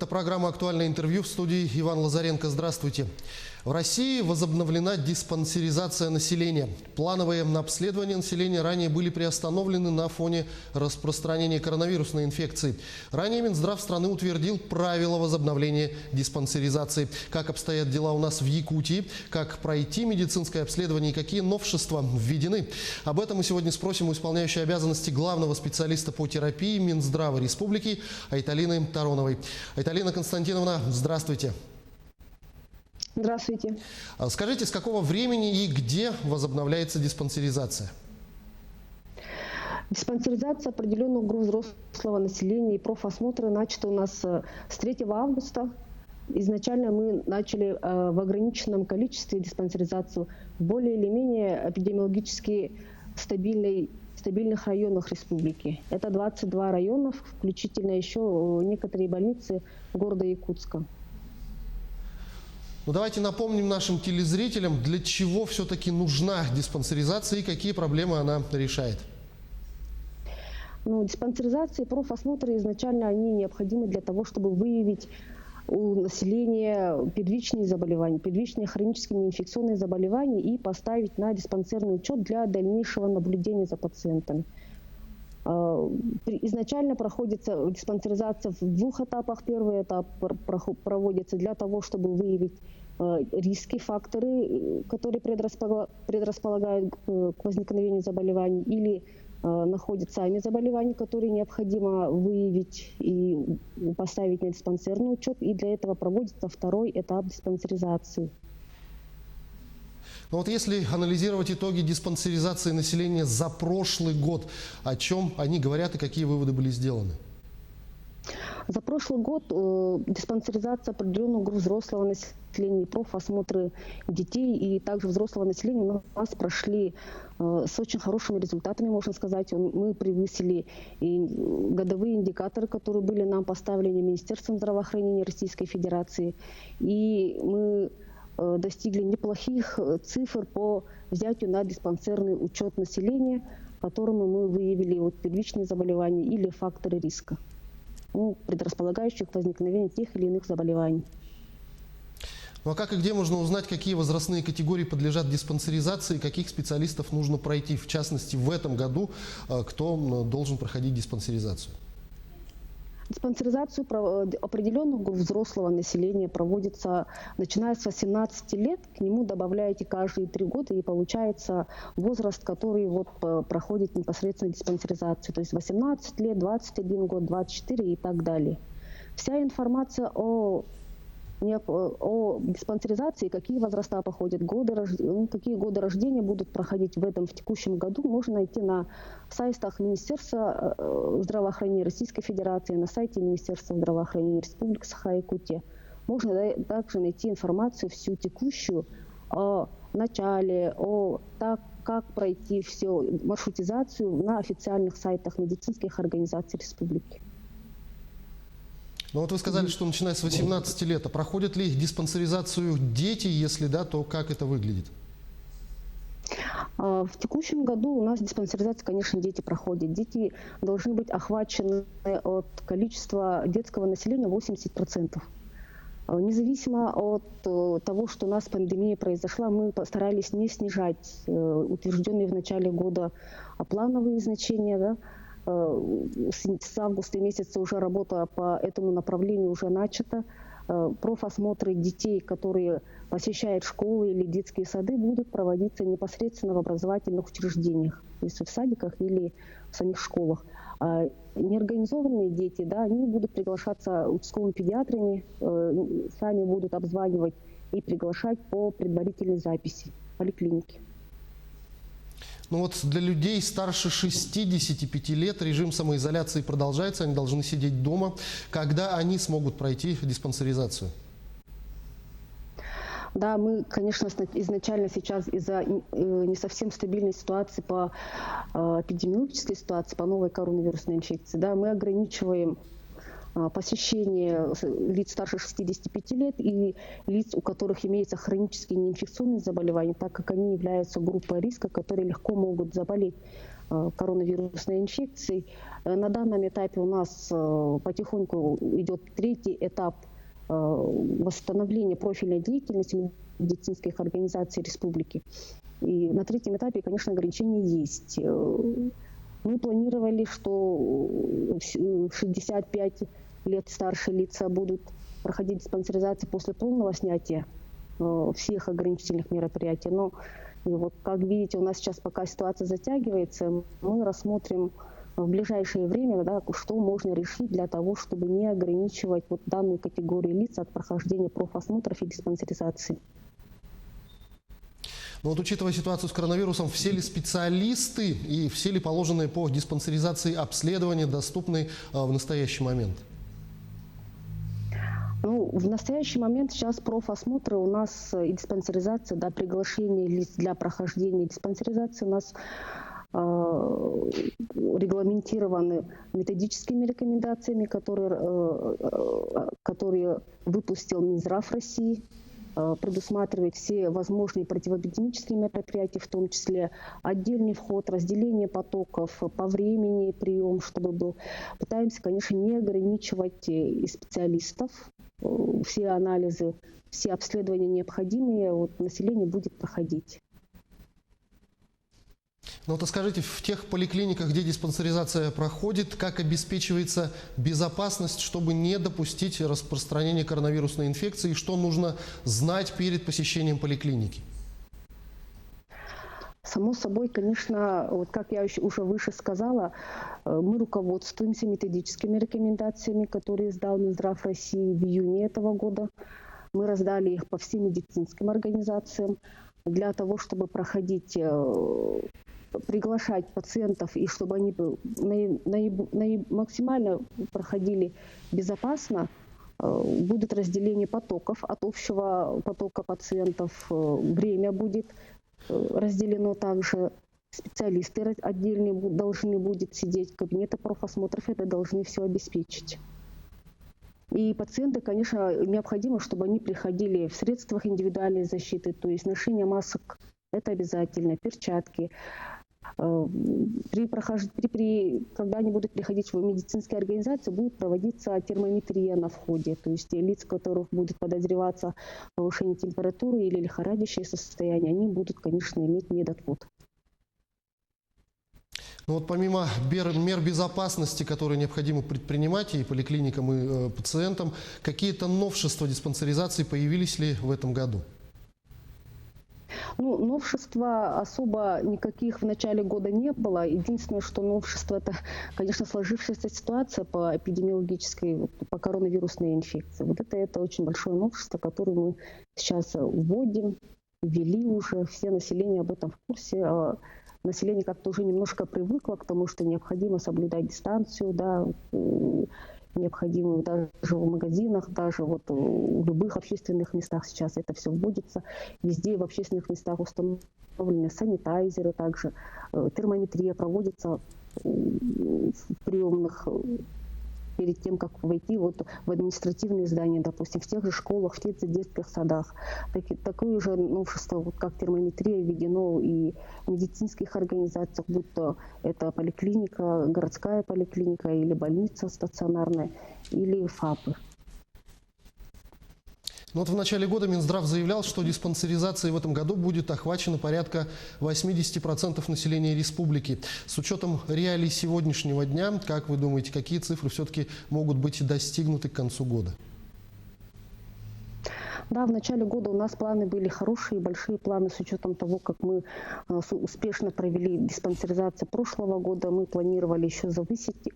Это программа «Актуальное интервью», в студии Иван Лазаренко. Здравствуйте. В России возобновлена диспансеризация населения. Плановые обследования населения ранее были приостановлены на фоне распространения коронавирусной инфекции. Ранее Минздрав страны утвердил правила возобновления диспансеризации. Как обстоят дела у нас в Якутии, как пройти медицинское обследование и какие новшества введены. Об этом мы сегодня спросим у исполняющей обязанности главного специалиста по терапии Минздрава Республики Айталины Тароновой. Айталина Константиновна, здравствуйте. Здравствуйте. Скажите, с какого времени и где возобновляется диспансеризация? Диспансеризация определенных групп взрослого населения и профосмотры начаты у нас с 3 августа. Изначально мы начали в ограниченном количестве диспансеризацию в более или менее эпидемиологически стабильных районах республики. Это 22 района, включительно еще некоторые больницы города Якутска. Ну, давайте напомним нашим телезрителям, для чего все-таки нужна диспансеризация и какие проблемы она решает. Ну, диспансеризация и профосмотры изначально они необходимы для того, чтобы выявить у населения первичные заболевания, первичные хронические неинфекционные заболевания и поставить на диспансерный учет для дальнейшего наблюдения за пациентами. Изначально проводится диспансеризация в 2 этапах. Первый этап проводится для того, чтобы выявить риски, факторы, которые предрасполагают к возникновению заболеваний, или находят сами заболевания, которые необходимо выявить и поставить на диспансерный учет. И для этого проводится 2-й этап диспансеризации. Но вот если анализировать итоги диспансеризации населения за прошлый год, о чем они говорят и какие выводы были сделаны? За прошлый год диспансеризация определенных групп взрослого населения, профосмотры детей и также взрослого населения у нас прошли с очень хорошими результатами, можно сказать. Мы превысили и годовые индикаторы, которые были нам поставлены Министерством здравоохранения Российской Федерации. И мы достигли неплохих цифр по взятию на диспансерный учет населения, которому мы выявили первичные заболевания или факторы риска, предрасполагающих к возникновению тех или иных заболеваний. Ну а как и где можно узнать, какие возрастные категории подлежат диспансеризации, каких специалистов нужно пройти, в частности в этом году, кто должен проходить диспансеризацию? Диспансеризацию определенных групп взрослого населения проводится начиная с 18 лет. К нему добавляете каждые 3 года, и получается возраст, который проходит непосредственно диспансеризацию. То есть 18 лет, 21 год, 24 и так далее. Вся информация о диспансеризации, какие возраста походят, какие годы рождения будут проходить в текущем году, можно найти на сайтах Министерства здравоохранения Российской Федерации, на сайте Министерства здравоохранения Республики Саха-Якутия. Можно также найти информацию всю текущую о начале, как пройти всю маршрутизацию на официальных сайтах медицинских организаций республики. Ну вот вы сказали, что начиная с 18 лет. А проходят ли диспансеризацию дети? Если да, то как это выглядит? В текущем году у нас диспансеризация, конечно, дети проходят. Дети должны быть охвачены от количества детского населения 80%. Независимо от того, что у нас пандемия произошла, мы постарались не снижать утвержденные в начале года плановые значения, да. С августа месяца уже работа по этому направлению уже начата. Профосмотры детей, которые посещают школы или детские сады, будут проводиться непосредственно в образовательных учреждениях, то есть в садиках или в самих школах. А неорганизованные дети, да, они будут приглашаться участковыми педиатрами, сами будут обзванивать и приглашать по предварительной записи в поликлинике. Ну вот для людей старше 65 лет режим самоизоляции продолжается, они должны сидеть дома. Когда они смогут пройти диспансеризацию? Да, мы, конечно, изначально сейчас из-за не совсем стабильной ситуации по эпидемиологической ситуации, по новой коронавирусной инфекции, да, мы ограничиваем посещение лиц старше 65 лет и лиц, у которых имеются хронические неинфекционные заболевания, так как они являются группой риска, которые легко могут заболеть коронавирусной инфекцией. На данном этапе у нас потихоньку идет третий этап восстановления профильной деятельности медицинских организаций республики. И на третьем этапе, конечно, ограничения есть. Мы планировали, что 65 лет старшие лица будут проходить диспансеризацию после полного снятия всех ограничительных мероприятий. Но вот, как видите, у нас сейчас пока ситуация затягивается, мы рассмотрим в ближайшее время, да, что можно решить для того, чтобы не ограничивать вот данную категорию лиц от прохождения профосмотров и диспансеризации. Но вот учитывая ситуацию с коронавирусом, все ли специалисты и все ли положенные по диспансеризации обследования доступны в настоящий момент? Ну, в настоящий момент сейчас профосмотры у нас и диспансеризация, да, приглашение лиц для прохождения диспансеризации у нас регламентированы методическими рекомендациями, которые выпустил Минздрав России. Предусматривает все возможные противоэпидемические мероприятия, в том числе отдельный вход, разделение потоков, по времени прием, чтобы был. Пытаемся, конечно, не ограничивать и специалистов. Все анализы, все обследования необходимые вот, население будет проходить. Ну вот скажите, в тех поликлиниках, где диспансеризация проходит, как обеспечивается безопасность, чтобы не допустить распространения коронавирусной инфекции, и что нужно знать перед посещением поликлиники? Само собой, конечно, вот как я уже выше сказала, мы руководствуемся методическими рекомендациями, которые издал Минздрав России в июне этого года. Мы раздали их по всем медицинским организациям для того, чтобы приглашать пациентов и чтобы они максимально проходили безопасно. Будет разделение потоков от общего потока пациентов, время будет разделено также, специалисты отдельные должны будут сидеть, кабинеты профосмотров это должны все обеспечить. И пациенты, конечно, необходимо, чтобы они приходили в средствах индивидуальной защиты, то есть ношение масок – это обязательно, перчатки. Когда они будут приходить в медицинские организации, будет проводиться термометрия на входе, то есть лица, которых будет подозреваться повышение температуры или лихорадящее состояние, они будут, конечно, иметь медотвод. Ну вот помимо мер безопасности, которые необходимо предпринимать и поликлиникам, и пациентам, какие-то новшества диспансеризации появились ли в этом году? Ну, новшества особо никаких в начале года не было. Единственное, что новшество, это, конечно, сложившаяся ситуация по эпидемиологической, по коронавирусной инфекции. Вот это очень большое новшество, которое мы сейчас ввели уже, все население об этом в курсе. Население как-то уже немножко привыкло к тому, что необходимо соблюдать дистанцию, да, необходимую даже в магазинах, даже вот в любых общественных местах сейчас это все вводится. Везде в общественных местах установлены санитайзеры, также термометрия проводится в приемных перед тем, как войти вот в административные здания, допустим, в тех же школах, в тех же детских садах. Такое же новшество, вот как термометрия, введено и в медицинских организациях, будь то это поликлиника, городская поликлиника или больница стационарная, или ФАПы. Ну вот в начале года Минздрав заявлял, что диспансеризацией в этом году будет охвачено порядка 80% населения республики. С учетом реалий сегодняшнего дня, как вы думаете, какие цифры все-таки могут быть достигнуты к концу года? Да, в начале года у нас планы были хорошие, большие планы с учетом того, как мы успешно провели диспансеризацию прошлого года. Мы планировали еще завысить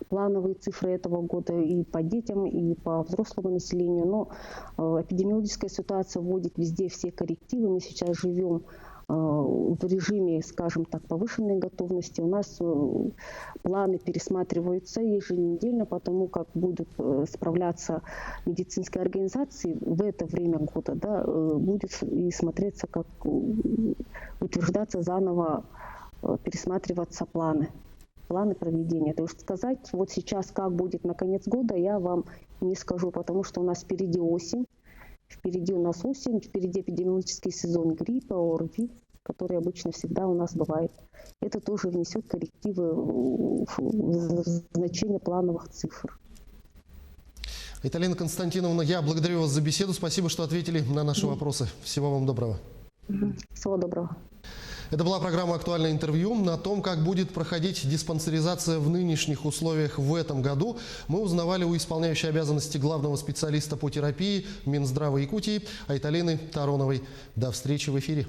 плановые цифры этого года и по детям, и по взрослому населению. Но эпидемиологическая ситуация вводит везде все коррективы. Мы сейчас живем в режиме, скажем так, повышенной готовности. У нас планы пересматриваются еженедельно, потому как будут справляться медицинские организации в это время года, да, будет и смотреться, как утверждаться заново, пересматриваться планы. планы проведения. То есть сказать вот сейчас, как будет на конец года, я вам не скажу, потому что у нас впереди осень, впереди эпидемиологический сезон гриппа, ОРВИ, который обычно всегда у нас бывает. Это тоже внесет коррективы в значение плановых цифр. Виталина Константиновна, я благодарю вас за беседу. Спасибо, что ответили на наши вопросы. Всего вам доброго. Всего доброго. Это была программа «Актуальное интервью». О том, как будет проходить диспансеризация в нынешних условиях в этом году, мы узнавали у исполняющей обязанности главного специалиста по терапии Минздрава Якутии Айталины Тароновой. До встречи в эфире.